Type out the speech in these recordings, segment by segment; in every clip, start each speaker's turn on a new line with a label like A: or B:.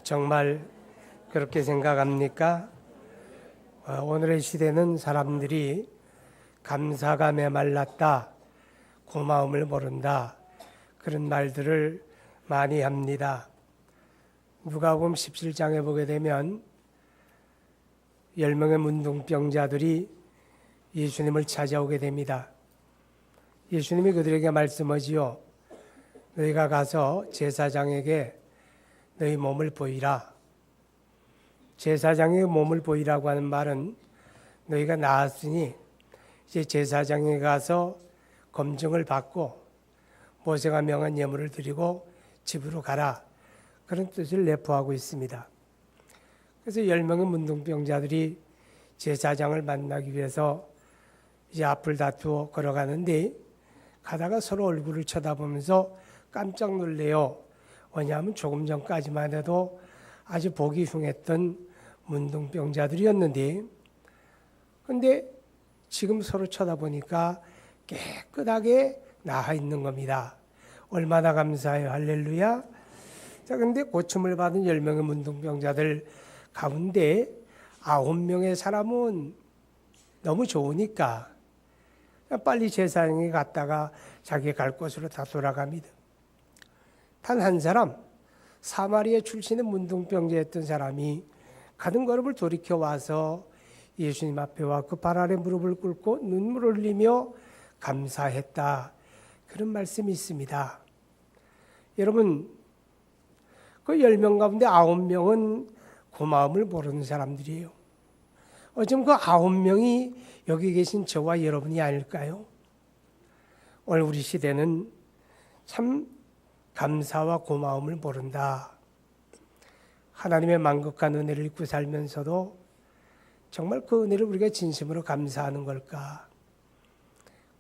A: 정말 그렇게 생각합니까? 오늘의 시대는 사람들이 감사가 메말랐다, 고마움을 모른다, 그런 말들을 많이 합니다. 누가복음 17장에 보게 되면 10명의 문둥병자들이 예수님을 찾아오게 됩니다. 예수님이 그들에게 말씀하지요. 너희가 가서 제사장에게 너희 몸을 보이라. 제사장에게 몸을 보이라고 하는 말은 너희가 나았으니 이제 제사장에 가서 검증을 받고 모세가 명한 예물을 드리고 집으로 가라. 그런 뜻을 내포하고 있습니다. 그래서 10명의 문둥병자들이 제사장을 만나기 위해서 이제 앞을 다투어 걸어가는데 가다가 서로 얼굴을 쳐다보면서 깜짝 놀래요. 왜냐하면 조금 전까지만 해도 아주 보기 흉했던 문둥병자들이었는데, 근데 지금 서로 쳐다보니까 깨끗하게 나아 있는 겁니다. 얼마나 감사해요. 할렐루야. 자, 근데 고침을 받은 10명의 문둥병자들 가운데 9명의 사람은 너무 좋으니까 빨리 제사장에 갔다가 자기 갈 곳으로 다 돌아갑니다. 단 한 사람, 사마리아 출신의 문둥병자였던 사람이 가는 걸음을 돌이켜 와서 예수님 앞에 와 그 발 아래 무릎을 꿇고 눈물을 흘리며 감사했다. 그런 말씀이 있습니다. 여러분, 그 10명 가운데 9명은 고마움을 모르는 사람들이에요. 어쩜 그 9명이 여기 계신 저와 여러분이 아닐까요? 오늘 우리 시대는 참 감사와 고마움을 모른다. 하나님의 만극한 은혜를 입고 살면서도 정말 그 은혜를 우리가 진심으로 감사하는 걸까?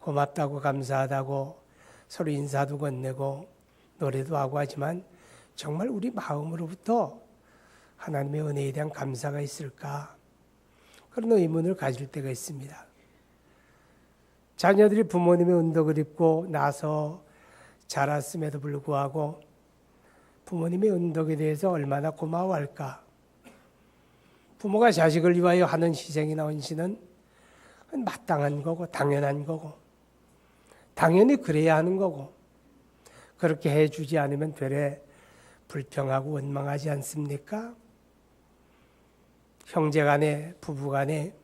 A: 고맙다고 감사하다고 서로 인사도 건네고 노래도 하고 하지만 정말 우리 마음으로부터 하나님의 은혜에 대한 감사가 있을까? 그런 의문을 가질 때가 있습니다. 자녀들이 부모님의 은덕을 입고 나서 자랐음에도 불구하고 부모님의 은덕에 대해서 얼마나 고마워할까? 부모가 자식을 위하여 하는 희생이나 헌신은 마땅한 거고 당연한 거고 당연히 그래야 하는 거고 그렇게 해주지 않으면 되레 불평하고 원망하지 않습니까? 형제간에 부부간에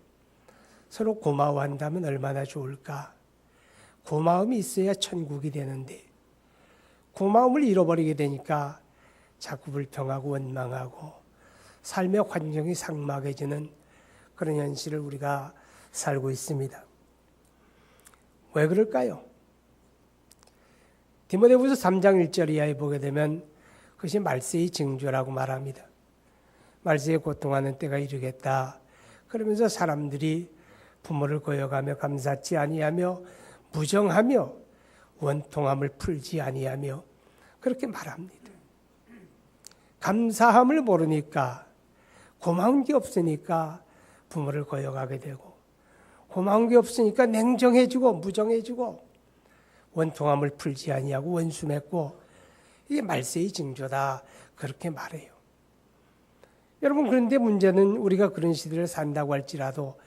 A: 서로 고마워한다면 얼마나 좋을까? 고마움이 있어야 천국이 되는데 고마움을 잃어버리게 되니까 자꾸 불평하고 원망하고 삶의 환경이 삭막해지는 그런 현실을 우리가 살고 있습니다. 왜 그럴까요? 디모데후서 3장 1절 이하에 보게 되면 그것이 말세의 징조라고 말합니다. 말세에 고통하는 때가 이르겠다. 그러면서 사람들이 부모를 거역하며 감사치 아니하며 무정하며 원통함을 풀지 아니하며 그렇게 말합니다. 감사함을 모르니까 고마운 게 없으니까 부모를 거역하게 되고 고마운 게 없으니까 냉정해지고 무정해지고 원통함을 풀지 아니하고 원수 맺고 이게 말세의 징조다. 그렇게 말해요. 여러분, 그런데 문제는 우리가 그런 시대를 산다고 할지라도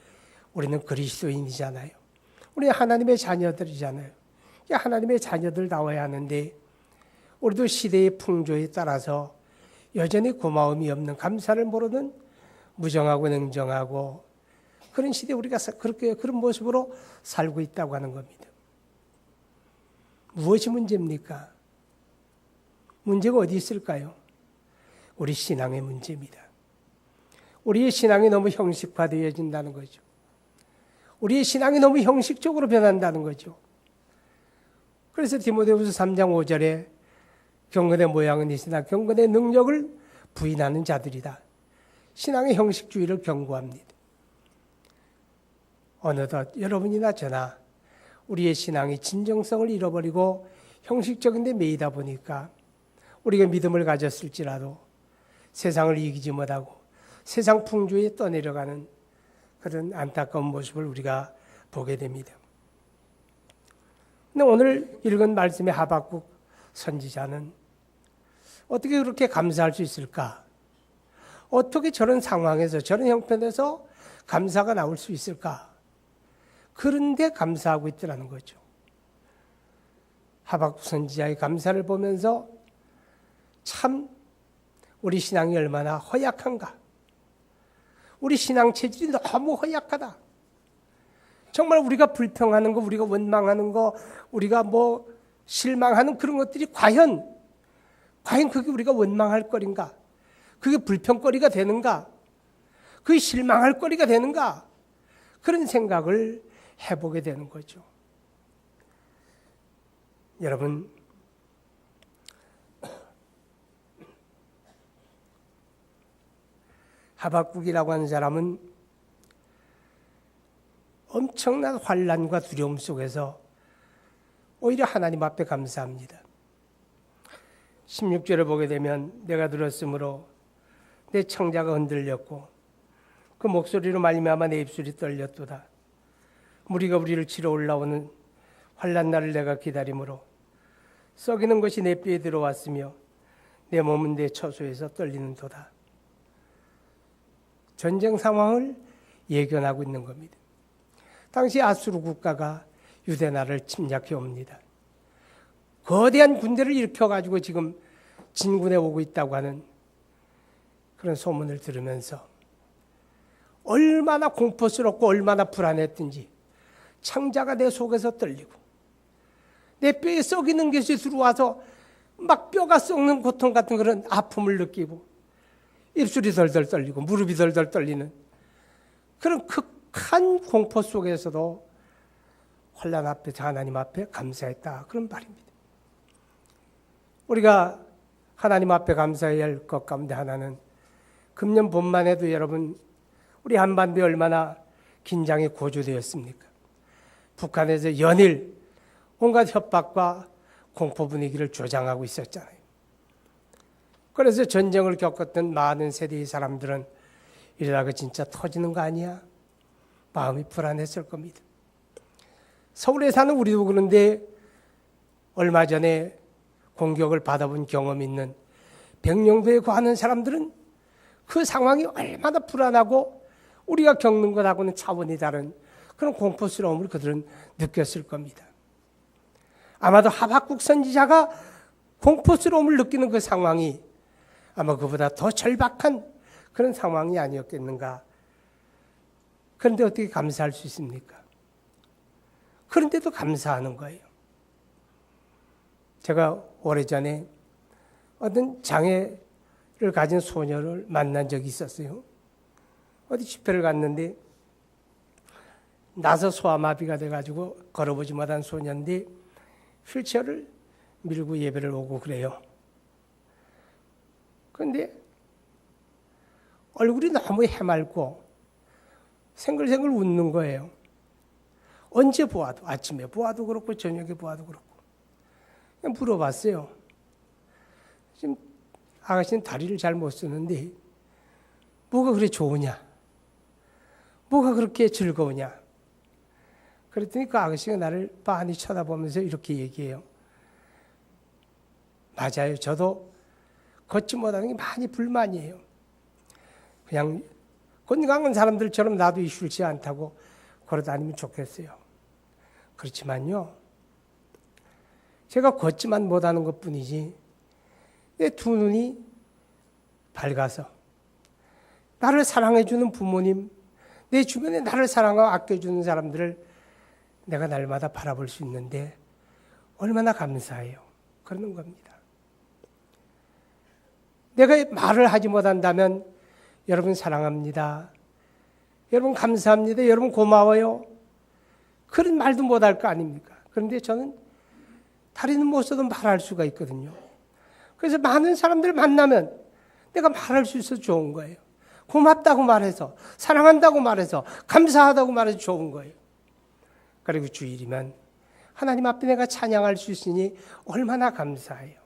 A: 우리는 그리스도인이잖아요. 우리 하나님의 자녀들이잖아요. 하나님의 자녀들 나와야 하는데 우리도 시대의 풍조에 따라서 여전히 고마움이 없는 감사를 모르는 무정하고 냉정하고 그런 시대에 우리가 그렇게 그런 모습으로 살고 있다고 하는 겁니다. 무엇이 문제입니까? 문제가 어디 있을까요? 우리 신앙의 문제입니다. 우리의 신앙이 너무 형식화되어진다는 거죠. 우리의 신앙이 너무 형식적으로 변한다는 거죠. 그래서 디모데후서 3장 5절에 경건의 모양은 있으나 경건의 능력을 부인하는 자들이다. 신앙의 형식주의를 경고합니다. 어느덧 여러분이나 저나 우리의 신앙이 진정성을 잃어버리고 형식적인 데 매이다 보니까 우리가 믿음을 가졌을지라도 세상을 이기지 못하고 세상 풍조에 떠내려가는 그런 안타까운 모습을 우리가 보게 됩니다. 근데 오늘 읽은 말씀의 하박국 선지자는 어떻게 그렇게 감사할 수 있을까? 어떻게 저런 상황에서 저런 형편에서 감사가 나올 수 있을까? 그런데 감사하고 있더라는 거죠. 하박국 선지자의 감사를 보면서 참 우리 신앙이 얼마나 허약한가. 우리 신앙 체질이 너무 허약하다. 정말 우리가 불평하는 거, 우리가 원망하는 거, 우리가 실망하는 그런 것들이 과연 그게 우리가 원망할 거리인가? 그게 불평거리가 되는가? 그게 실망할 거리가 되는가? 그런 생각을 해보게 되는 거죠. 여러분, 하박국이라고 하는 사람은 엄청난 환난과 두려움 속에서 오히려 하나님 앞에 감사합니다. 16절을 보게 되면 내가 들었으므로 내 청자가 흔들렸고 그 목소리로 말미암아 내 입술이 떨렸도다. 무리가 우리를 치러 올라오는 환난 날을 내가 기다림으로 썩이는 것이 내 뼈에 들어왔으며 내 몸은 내 처소에서 떨리는도다. 전쟁 상황을 예견하고 있는 겁니다. 당시 아수르 국가가 유대 나라를 침략해 옵니다. 거대한 군대를 일으켜가지고 지금 진군해 오고 있다고 하는 그런 소문을 들으면서 얼마나 공포스럽고 얼마나 불안했든지 창자가 내 속에서 떨리고 내 뼈에 썩이는 것이 들어와서 막 뼈가 썩는 고통 같은 그런 아픔을 느끼고 입술이 덜덜 떨리고 무릎이 덜덜 떨리는 그런 극한 공포 속에서도 환난 앞에서 하나님 앞에 감사했다. 그런 말입니다. 우리가 하나님 앞에 감사해야 할 것 가운데 하나는 금년 봄만 해도 여러분 우리 한반도에 얼마나 긴장이 고조되었습니까? 북한에서 연일 온갖 협박과 공포 분위기를 조장하고 있었잖아요. 그래서 전쟁을 겪었던 많은 세대의 사람들은 이러다가 진짜 터지는 거 아니야? 마음이 불안했을 겁니다. 서울에 사는 우리도 그런데 얼마 전에 공격을 받아본 경험이 있는 백령도에 거하는 사람들은 그 상황이 얼마나 불안하고 우리가 겪는 것하고는 차원이 다른 그런 공포스러움을 그들은 느꼈을 겁니다. 아마도 하박국 선지자가 공포스러움을 느끼는 그 상황이 아마 그보다 더 절박한 그런 상황이 아니었겠는가. 그런데 어떻게 감사할 수 있습니까? 그런데도 감사하는 거예요. 제가 오래전에 어떤 장애를 가진 소녀를 만난 적이 있었어요. 어디 집회를 갔는데 나서 소아마비가 돼가지고 걸어보지 못한 소녀인데 휠체어를 밀고 예배를 오고 그래요. 그런데 얼굴이 너무 해맑고 생글생글 웃는 거예요. 언제 보아도, 아침에 보아도 그렇고 저녁에 보아도 그렇고. 그냥 물어봤어요. 지금 아가씨는 다리를 잘 못 쓰는데 뭐가 그래 좋으냐? 뭐가 그렇게 즐거우냐? 그랬더니 그 아가씨가 나를 빤히 쳐다보면서 이렇게 얘기해요. 맞아요. 저도 걷지 못하는 게 많이 불만이에요. 그냥 건강한 사람들처럼 나도 이슈지 않다고 걸어다니면 좋겠어요. 그렇지만요. 제가 걷지만 못하는 것뿐이지 내 두 눈이 밝아서 나를 사랑해주는 부모님, 내 주변에 나를 사랑하고 아껴주는 사람들을 내가 날마다 바라볼 수 있는데 얼마나 감사해요. 그러는 겁니다. 내가 말을 하지 못한다면 여러분 사랑합니다. 여러분 감사합니다. 여러분 고마워요. 그런 말도 못할 거 아닙니까? 그런데 저는 다리는 못 써도 말할 수가 있거든요. 그래서 많은 사람들을 만나면 내가 말할 수 있어서 좋은 거예요. 고맙다고 말해서, 사랑한다고 말해서, 감사하다고 말해서 좋은 거예요. 그리고 주일이면 하나님 앞에 내가 찬양할 수 있으니 얼마나 감사해요.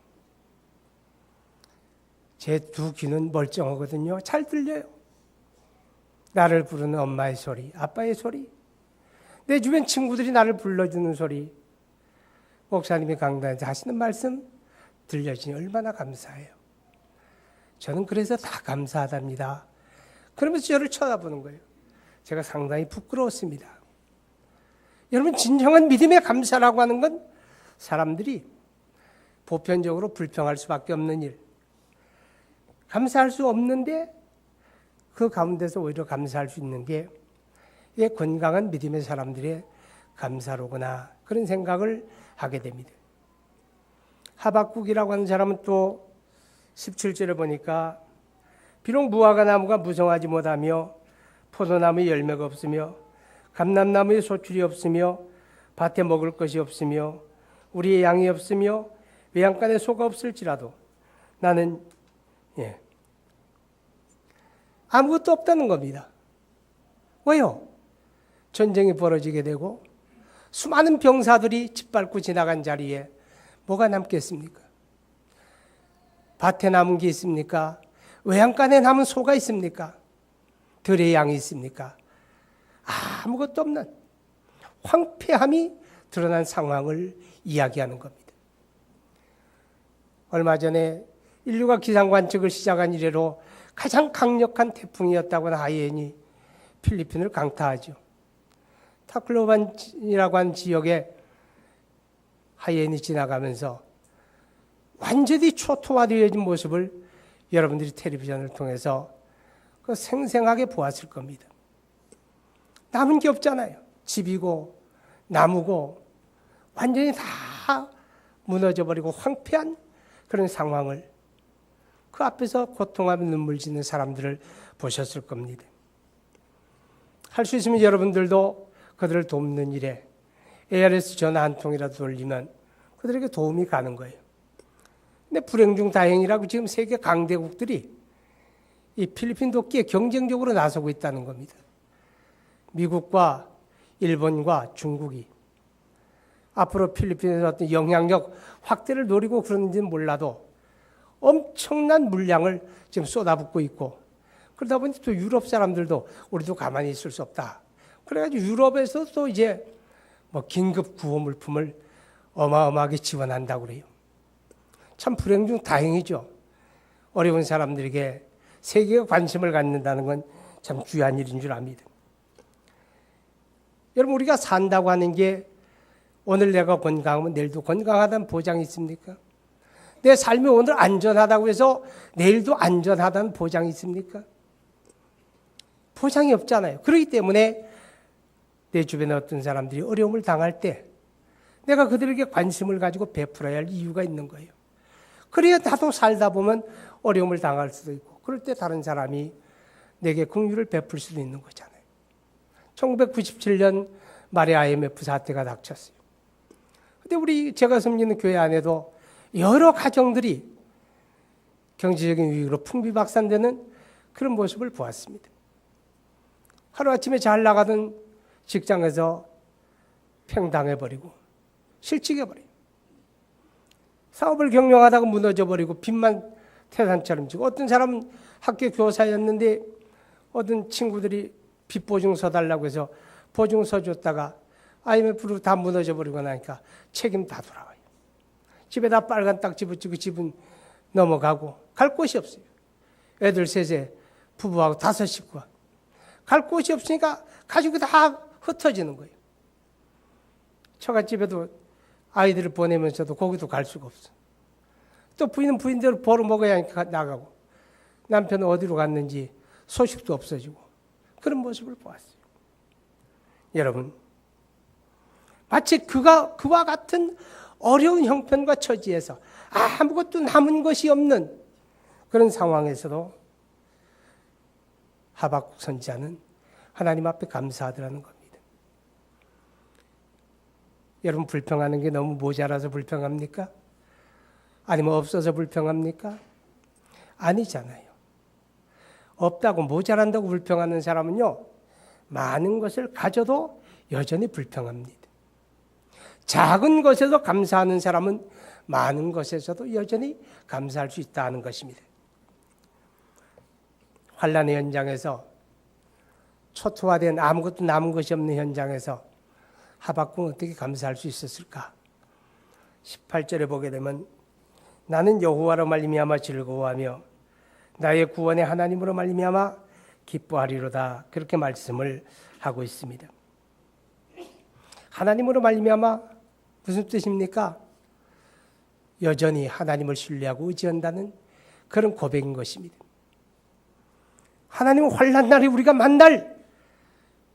A: 제 두 귀는 멀쩡하거든요. 잘 들려요. 나를 부르는 엄마의 소리, 아빠의 소리, 내 주변 친구들이 나를 불러주는 소리, 목사님이 강단에서 하시는 말씀 들려지니 얼마나 감사해요. 저는 그래서 다 감사하답니다. 그러면서 저를 쳐다보는 거예요. 제가 상당히 부끄러웠습니다. 여러분, 진정한 믿음의 감사라고 하는 건 사람들이 보편적으로 불평할 수밖에 없는 일, 감사할 수 없는데 그 가운데서 오히려 감사할 수 있는 게 이게 건강한 믿음의 사람들의 감사로구나, 그런 생각을 하게 됩니다. 하박국이라고 하는 사람은 또 17절에 보니까 비록 무화과 나무가 무성하지 못하며 포도나무에 열매가 없으며 감람나무에 소출이 없으며 밭에 먹을 것이 없으며 우리의 양이 없으며 외양간에 소가 없을지라도 나는 아무것도 없다는 겁니다. 왜요? 전쟁이 벌어지게 되고 수많은 병사들이 짓밟고 지나간 자리에 뭐가 남겠습니까? 밭에 남은 게 있습니까? 외양간에 남은 소가 있습니까? 들의 양이 있습니까? 아무것도 없는 황폐함이 드러난 상황을 이야기하는 겁니다. 얼마 전에 인류가 기상 관측을 시작한 이래로 가장 강력한 태풍이었다고 하는 하이엔이 필리핀을 강타하죠. 타클로반이라고 하는 지역에 하이엔이 지나가면서 완전히 초토화되어진 모습을 여러분들이 텔레비전을 통해서 생생하게 보았을 겁니다. 남은 게 없잖아요. 집이고 나무고 완전히 다 무너져버리고 황폐한 그런 상황을, 그 앞에서 고통하며 눈물 짓는 사람들을 보셨을 겁니다. 할 수 있으면 여러분들도 그들을 돕는 일에 ARS 전화 한 통이라도 돌리면 그들에게 도움이 가는 거예요. 근데 불행 중 다행이라고 지금 세계 강대국들이 이 필리핀 돕기에 경쟁적으로 나서고 있다는 겁니다. 미국과 일본과 중국이 앞으로 필리핀에서 어떤 영향력 확대를 노리고 그런지는 몰라도 엄청난 물량을 지금 쏟아붓고 있고, 그러다 보니 또 유럽 사람들도 우리도 가만히 있을 수 없다. 그래가지고 유럽에서 또 이제 뭐 긴급 구호 물품을 어마어마하게 지원한다고 그래요. 참 불행 중 다행이죠. 어려운 사람들에게 세계가 관심을 갖는다는 건 참 귀한 일인 줄 압니다. 여러분, 우리가 산다고 하는 게 오늘 내가 건강하면 내일도 건강하다는 보장이 있습니까? 내 삶이 오늘 안전하다고 해서 내일도 안전하다는 보장이 있습니까? 보장이 없잖아요. 그렇기 때문에 내 주변에 어떤 사람들이 어려움을 당할 때 내가 그들에게 관심을 가지고 베풀어야 할 이유가 있는 거예요. 그래야 나도 살다 보면 어려움을 당할 수도 있고, 그럴 때 다른 사람이 내게 긍휼을 베풀 수도 있는 거잖아요. 1997년 말에 IMF 사태가 닥쳤어요. 근데 제가 섬기는 교회 안에도 여러 가정들이 경제적인 위기로 풍비박산되는 그런 모습을 보았습니다. 하루아침에 잘 나가던 직장에서 팽당해버리고 실직해버려요. 사업을 경영하다가 무너져버리고 빚만 태산처럼 지고, 어떤 사람은 학교 교사였는데 어떤 친구들이 빚 보증서 달라고 해서 보증서 줬다가 IMF로 다 무너져버리고 나니까 책임 다 돌아와요. 집에다 빨간 딱지 붙이고 집은 넘어가고 갈 곳이 없어요. 애들 셋에 부부하고 5 식구가 갈 곳이 없으니까 가지고 다 흩어지는 거예요. 처갓집에도 아이들을 보내면서도 거기도 갈 수가 없어. 또 부인은 부인대로 벌어 먹어야 하니까 나가고, 남편은 어디로 갔는지 소식도 없어지고, 그런 모습을 보았어요. 여러분, 마치 그와 같은 어려운 형편과 처지에서 아무것도 남은 것이 없는 그런 상황에서도 하박국 선지자는 하나님 앞에 감사하더라는 겁니다. 여러분, 불평하는 게 너무 모자라서 불평합니까? 아니면 없어서 불평합니까? 아니잖아요. 없다고 모자란다고 불평하는 사람은요, 많은 것을 가져도 여전히 불평합니다. 작은 것에서 감사하는 사람은 많은 것에서도 여전히 감사할 수 있다는 것입니다. 환난의 현장에서, 초토화된 아무것도 남은 것이 없는 현장에서 하박국은 어떻게 감사할 수 있었을까? 18절에 보게 되면 나는 여호와로 말미암아 즐거워하며 나의 구원의 하나님으로 말미암아 기뻐하리로다. 그렇게 말씀을 하고 있습니다. 하나님으로 말미암아 무슨 뜻입니까? 여전히 하나님을 신뢰하고 의지한다는 그런 고백인 것입니다. 하나님은 환난 날에 우리가 만날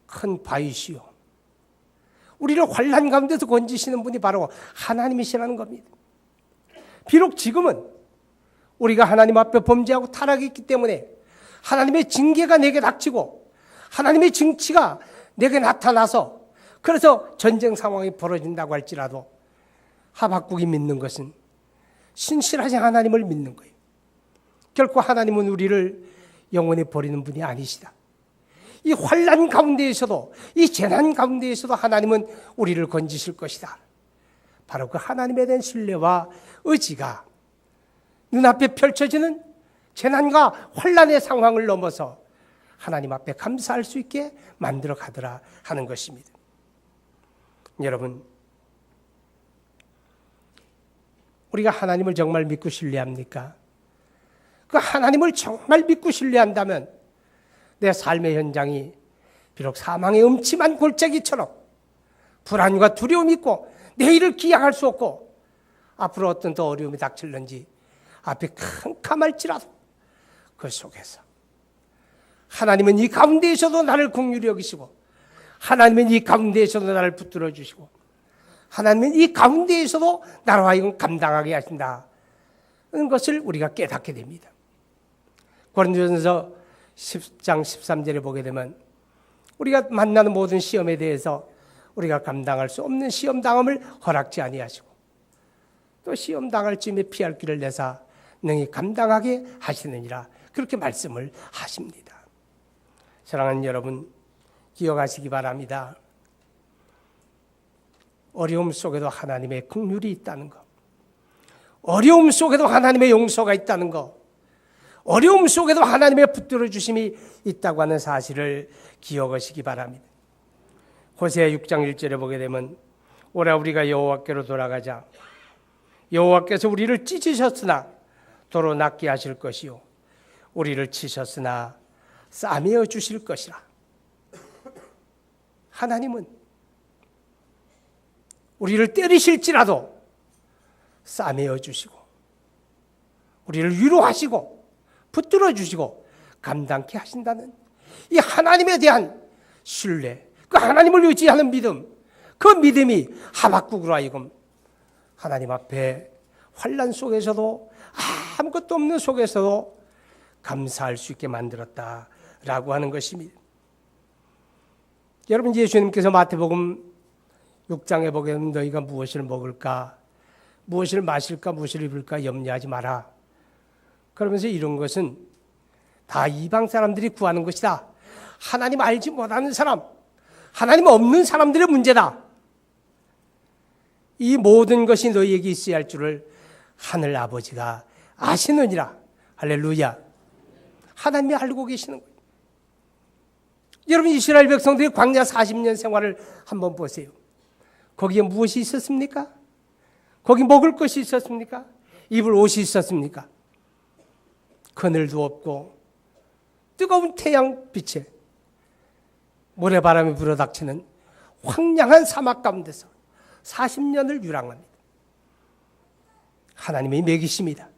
A: 큰 바위시요, 우리를 환난 가운데서 건지시는 분이 바로 하나님이시라는 겁니다. 비록 지금은 우리가 하나님 앞에 범죄하고 타락했기 때문에 하나님의 징계가 내게 닥치고 하나님의 증치가 내게 나타나서 그래서 전쟁 상황이 벌어진다고 할지라도 하박국이 믿는 것은 신실하신 하나님을 믿는 거예요. 결코 하나님은 우리를 영원히 버리는 분이 아니시다. 이 환난 가운데에서도, 이 재난 가운데에서도 하나님은 우리를 건지실 것이다. 바로 그 하나님에 대한 신뢰와 의지가 눈앞에 펼쳐지는 재난과 환난의 상황을 넘어서 하나님 앞에 감사할 수 있게 만들어 가더라 하는 것입니다. 여러분, 우리가 하나님을 정말 믿고 신뢰합니까? 그 하나님을 정말 믿고 신뢰한다면 내 삶의 현장이 비록 사망의 음침한 골짜기처럼 불안과 두려움이 있고 내일을 기약할 수 없고 앞으로 어떤 더 어려움이 닥칠는지 앞이 캄캄할지라도 그 속에서 하나님은 이 가운데에서도 나를 긍휼히 여기시고 하나님은 이 가운데에서도 나를 붙들어 주시고 하나님은 이 가운데에서도 나로 하여금 감당하게 하신다는 것을 우리가 깨닫게 됩니다. 고린도전서 10장 13절에 보게 되면 우리가 만나는 모든 시험에 대해서 우리가 감당할 수 없는 시험당함을 허락지 아니하시고 또 시험당할 쯤에 피할 길을 내사 능히 감당하게 하시느니라 그렇게 말씀을 하십니다. 사랑하는 여러분, 기억하시기 바랍니다. 어려움 속에도 하나님의 긍휼이 있다는 것, 어려움 속에도 하나님의 용서가 있다는 것, 어려움 속에도 하나님의 붙들어 주심이 있다고 하는 사실을 기억하시기 바랍니다. 호세아 6장 1절에 보게 되면 오라 우리가 여호와께로 돌아가자. 여호와께서 우리를 찢으셨으나 도로 낫게 하실 것이요 우리를 치셨으나 싸매어 주실 것이라. 하나님은 우리를 때리실지라도 싸매어 주시고 우리를 위로하시고 붙들어 주시고 감당케 하신다는 이 하나님에 대한 신뢰, 그 하나님을 의지하는 믿음, 그 믿음이 하박국으로 하여금 하나님 앞에 환난 속에서도 아무것도 없는 속에서도 감사할 수 있게 만들었다라고 하는 것입니다. 여러분, 예수님께서 마태복음 6장에 보게 되면 너희가 무엇을 먹을까, 무엇을 마실까, 무엇을 입을까 염려하지 마라. 그러면서 이런 것은 다 이방 사람들이 구하는 것이다. 하나님 알지 못하는 사람, 하나님 없는 사람들의 문제다. 이 모든 것이 너희에게 있어야 할 줄을 하늘 아버지가 아시느니라. 할렐루야. 하나님이 알고 계시는 거예요. 여러분, 이스라엘 백성들이 광야 40년 생활을 한번 보세요. 거기에 무엇이 있었습니까? 거기 먹을 것이 있었습니까? 입을 옷이 있었습니까? 그늘도 없고 뜨거운 태양빛에 모래바람이 불어닥치는 황량한 사막 가운데서 40년을 유랑합니다. 하나님이 먹이십니다.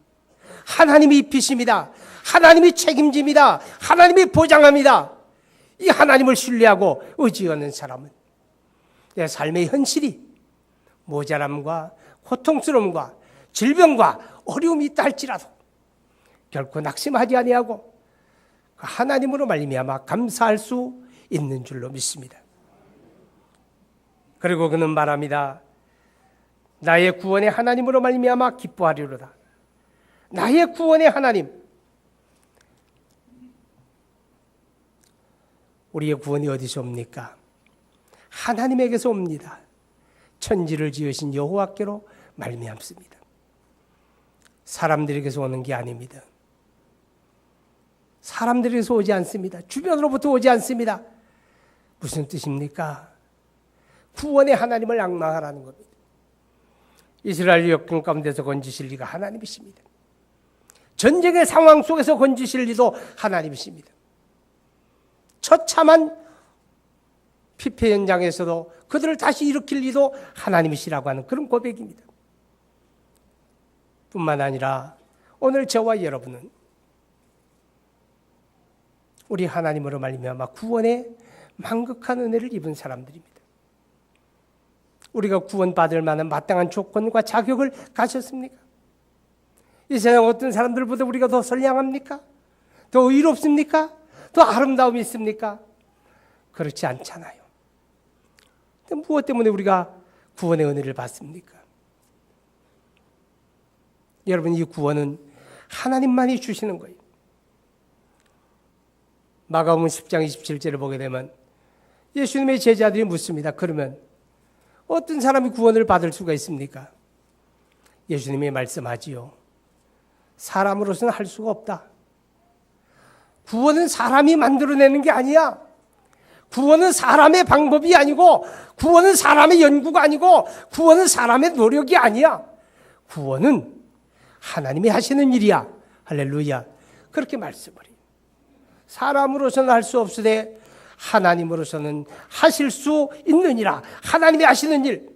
A: 하나님이 입히십니다. 하나님이 책임집니다. 하나님이 보장합니다. 이 하나님을 신뢰하고 의지하는 사람은 내 삶의 현실이 모자람과 고통스러움과 질병과 어려움이 있다 할지라도 결코 낙심하지 아니하고 하나님으로 말미암아 감사할 수 있는 줄로 믿습니다. 그리고 그는 말합니다. 나의 구원의 하나님으로 말미암아 기뻐하리로다. 나의 구원의 하나님. 우리의 구원이 어디서 옵니까? 하나님에게서 옵니다. 천지를 지으신 여호와께로 말미암습니다. 사람들에게서 오는 게 아닙니다. 사람들에게서 오지 않습니다. 주변으로부터 오지 않습니다. 무슨 뜻입니까? 구원의 하나님을 앙망하라는 겁니다. 이스라엘 역경 가운데서 건지실 리가 하나님이십니다. 전쟁의 상황 속에서 건지실 리도 하나님이십니다. 처참한 피폐 현장에서도 그들을 다시 일으킬 리도 하나님이시라고 하는 그런 고백입니다. 뿐만 아니라 오늘 저와 여러분은 우리 하나님으로 말미암아 구원의 만극한 은혜를 입은 사람들입니다. 우리가 구원받을 만한 마땅한 조건과 자격을 가졌습니까? 이 세상 어떤 사람들보다 우리가 더 선량합니까? 더 의롭습니까? 더 아름다움이 있습니까? 그렇지 않잖아요. 무엇 때문에 우리가 구원의 은혜를 받습니까? 여러분, 이 구원은 하나님만이 주시는 거예요. 마가복음 10장 27절을 보게 되면 예수님의 제자들이 묻습니다. 그러면 어떤 사람이 구원을 받을 수가 있습니까? 예수님이 말씀하지요. 사람으로서는 할 수가 없다. 구원은 사람이 만들어내는 게 아니야. 구원은 사람의 방법이 아니고, 구원은 사람의 연구가 아니고, 구원은 사람의 노력이 아니야. 구원은 하나님이 하시는 일이야. 할렐루야. 그렇게 말씀을 해요. 사람으로서는 할 수 없으되 하나님으로서는 하실 수 있느니라. 하나님이 하시는 일.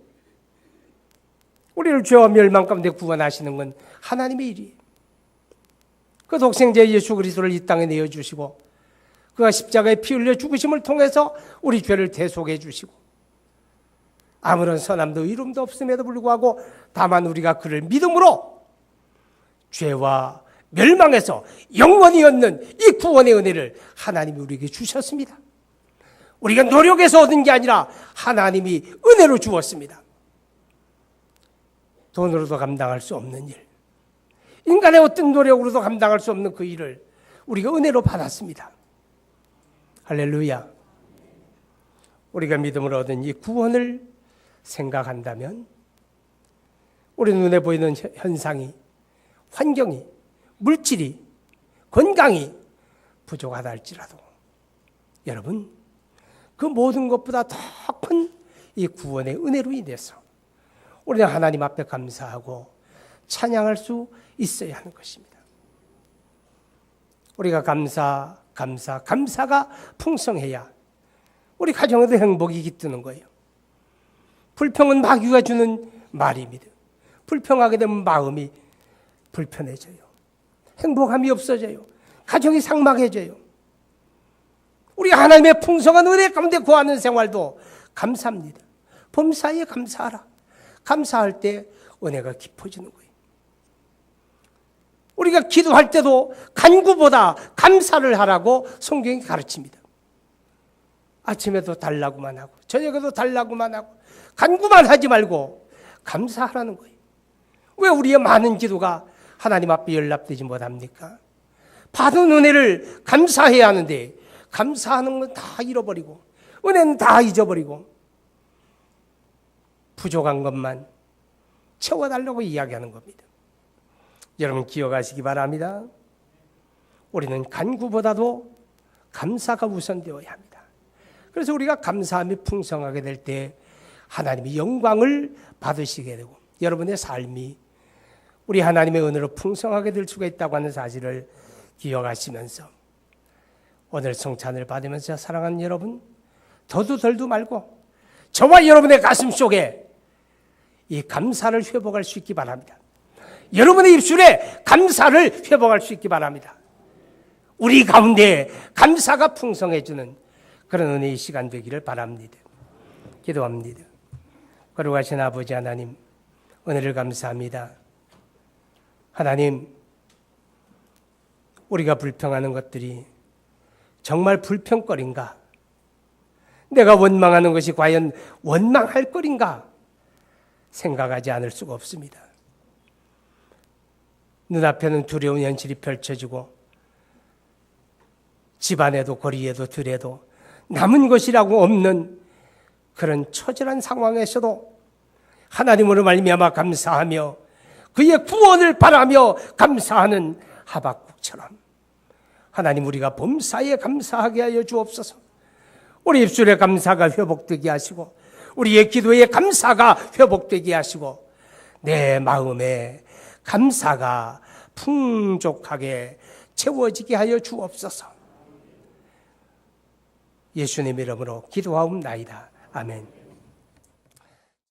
A: 우리를 죄와 멸망 가운데 구원하시는 건 하나님의 일이에요. 그 독생자 예수 그리스도를 이 땅에 내어주시고 그가 십자가에 피 흘려 죽으심을 통해서 우리 죄를 대속해 주시고 아무런 선함도 이름도 없음에도 불구하고 다만 우리가 그를 믿음으로 죄와 멸망에서 영원히 얻는 이 구원의 은혜를 하나님이 우리에게 주셨습니다. 우리가 노력해서 얻은 게 아니라 하나님이 은혜로 주었습니다. 돈으로도 감당할 수 없는 일, 인간의 어떤 노력으로도 감당할 수 없는 그 일을 우리가 은혜로 받았습니다. 할렐루야. 우리가 믿음으로 얻은 이 구원을 생각한다면 우리 눈에 보이는 현상이, 환경이, 물질이, 건강이 부족하다 할지라도 여러분, 그 모든 것보다 더 큰 이 구원의 은혜로 인해서 우리는 하나님 앞에 감사하고 찬양할 수 있어야 하는 것입니다. 우리가 감사가 풍성해야 우리 가정에도 행복이 깃드는 거예요. 불평은 마귀가 주는 말입니다. 불평하게 되면 마음이 불편해져요. 행복함이 없어져요. 가정이 삭막해져요. 우리 하나님의 풍성한 은혜 가운데 거하는 생활도 감사합니다. 범사에 감사하라. 감사할 때 은혜가 깊어지는 거예요. 우리가 기도할 때도 간구보다 감사를 하라고 성경이 가르칩니다. 아침에도 달라고만 하고 저녁에도 달라고만 하고 간구만 하지 말고 감사하라는 거예요. 왜 우리의 많은 기도가 하나님 앞에 연락되지 못합니까? 받은 은혜를 감사해야 하는데 감사하는 건 다 잃어버리고 은혜는 다 잊어버리고 부족한 것만 채워달라고 이야기하는 겁니다. 여러분 기억하시기 바랍니다. 우리는 간구보다도 감사가 우선되어야 합니다. 그래서 우리가 감사함이 풍성하게 될 때 하나님이 영광을 받으시게 되고 여러분의 삶이 우리 하나님의 은혜로 풍성하게 될 수가 있다고 하는 사실을 기억하시면서 오늘 성찬을 받으면서 사랑하는 여러분, 더도 덜도 말고 저와 여러분의 가슴 속에 이 감사를 회복할 수 있기 바랍니다. 여러분의 입술에 감사를 회복할 수 있기 바랍니다. 우리 가운데 감사가 풍성해지는 그런 은혜의 시간 되기를 바랍니다. 기도합니다. 거룩하신 아버지 하나님, 은혜를 감사합니다. 하나님, 우리가 불평하는 것들이 정말 불평거리인가? 내가 원망하는 것이 과연 원망할 거리인가? 생각하지 않을 수가 없습니다. 눈앞에는 두려운 현실이 펼쳐지고 집안에도 거리에도 들에도 남은 것이라고 없는 그런 처절한 상황에서도 하나님으로 말미암아 감사하며 그의 구원을 바라며 감사하는 하박국처럼 하나님 우리가 범사에 감사하게 하여 주옵소서. 우리 입술의 감사가 회복되게 하시고 우리의 기도의 감사가 회복되게 하시고 내 마음에 감사가 풍족하게 채워지게 하여 주옵소서. 예수님 이름으로 기도하옵나이다. 아멘.